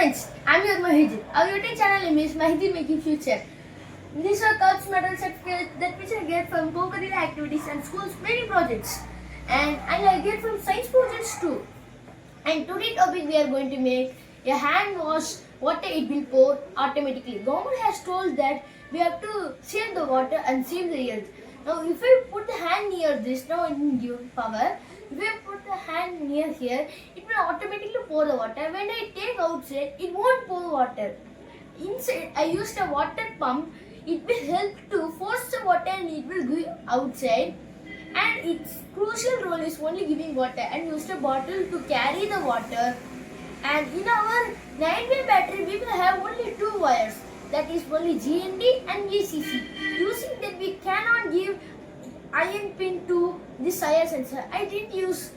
friends, I'm your Mahiji. Our YouTube channel name is Mahiji Making Future. These are cups, medal certificates that which I get from co-curricular activities and schools many projects. And I get from science projects too. And today topic we are going to make a hand wash. Water it will pour automatically. Government has told that we have to save the water and save the earth. Now if I put the hand near this, now it will give power. If I put the hand near here, it will automatically pour the water. When I take outside, it won't pour water. Inside, I used a water pump. It will help to force the water and it will go outside. And its crucial role is only giving water, and use a bottle to carry the water. And in our 9-way battery, we will have only 2 wires. That is only GND and VCC. Using that, we cannot give iron pin to this IR sensor. I didn't use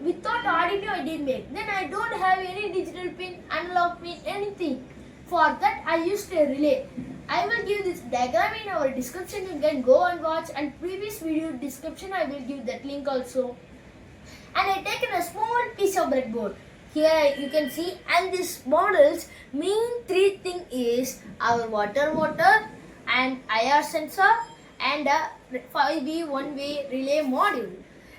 without Arduino I did make. Then I don't have any digital pin, analog pin, anything. For that I used a relay. I will give this diagram in our description. You can go and watch, and previous video description I will give that link also. And I taken a small piece of breadboard. Here you can see, and this model's main 3 thing is our water motor and IR sensor and a 5V 1-way relay module.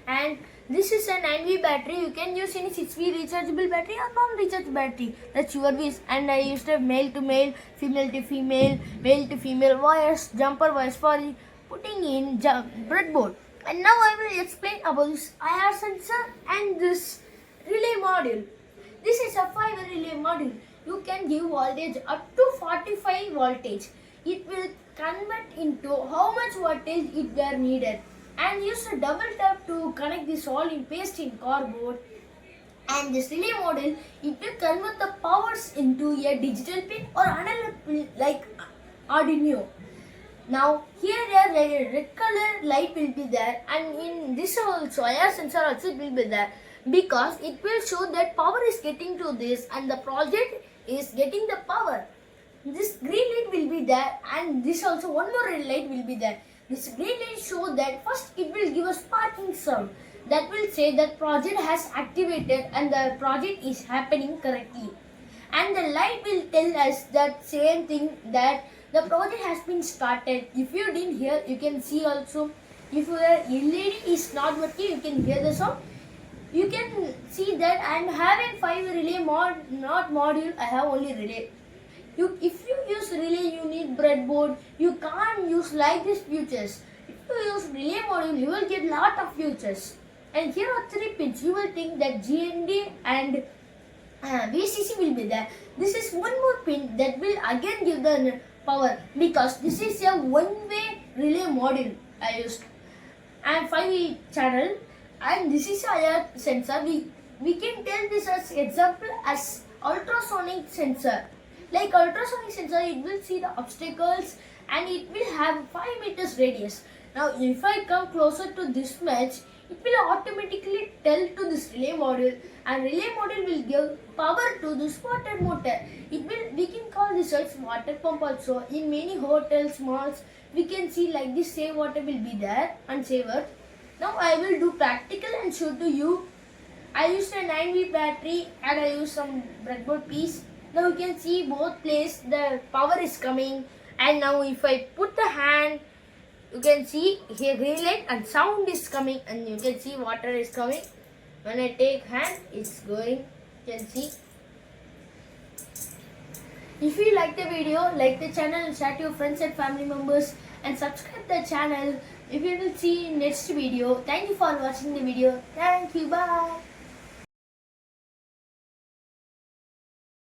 And this is a 9V battery. You can use any 6V rechargeable battery or non-rechargeable battery. That's your wish. And I used a male to male, female to female, male to female wires, jumper wires for putting in breadboard. And now I will explain about this IR sensor and this relay module. This is a 5-way relay module. You can give voltage up to 45 voltage. It will convert into how much voltage it were needed. And use a double tap to connect this all in paste in cardboard. And this relay module, it will convert the powers into a digital pin or analog pin like Arduino. Now here a red color light will be there, and in this also IR sensor also it will be there, because it will show that power is getting to this and the project is getting the power. This green light will be there, and this also one more red light will be there. This green light shows that first it will give a sparking sound that will say that project has activated and the project is happening correctly. And the light will tell us that same thing, that the project has been started. If you didn't hear, you can see also. If your LED is not working, you can hear the sound. You can see that I am having 5 relay not module. I have only relay. If you use relay, you need breadboard. You can't use like this futures. If you use relay module, you will get lot of futures. And here are 3 pins. You will think that GND and VCC will be there. This is one more pin that will again give the power, because this is a 1-way relay module I used. And 5 channel, and this is IR sensor. We can tell this as example as ultrasonic sensor. Like ultrasonic sensor, it will see the obstacles and it will have 5 meters radius. Now if I come closer to this match, it will automatically tell to this relay module, and relay module will give power to this water motor. We can call this as water pump also. In many hotels, malls, we can see like this save water will be there and saver. Now I will do practical and show to you. I used a 9V battery and I used some breadboard piece. Now you can see both places the power is coming, and now if I put the hand, you can see here green light and sound is coming, and you can see water is coming. When I take hand, it's going. You can see. If you like the video, like the channel and share to your friends and family members, and subscribe the channel. If you will see next video. Thank you for watching the video. Thank you. Bye.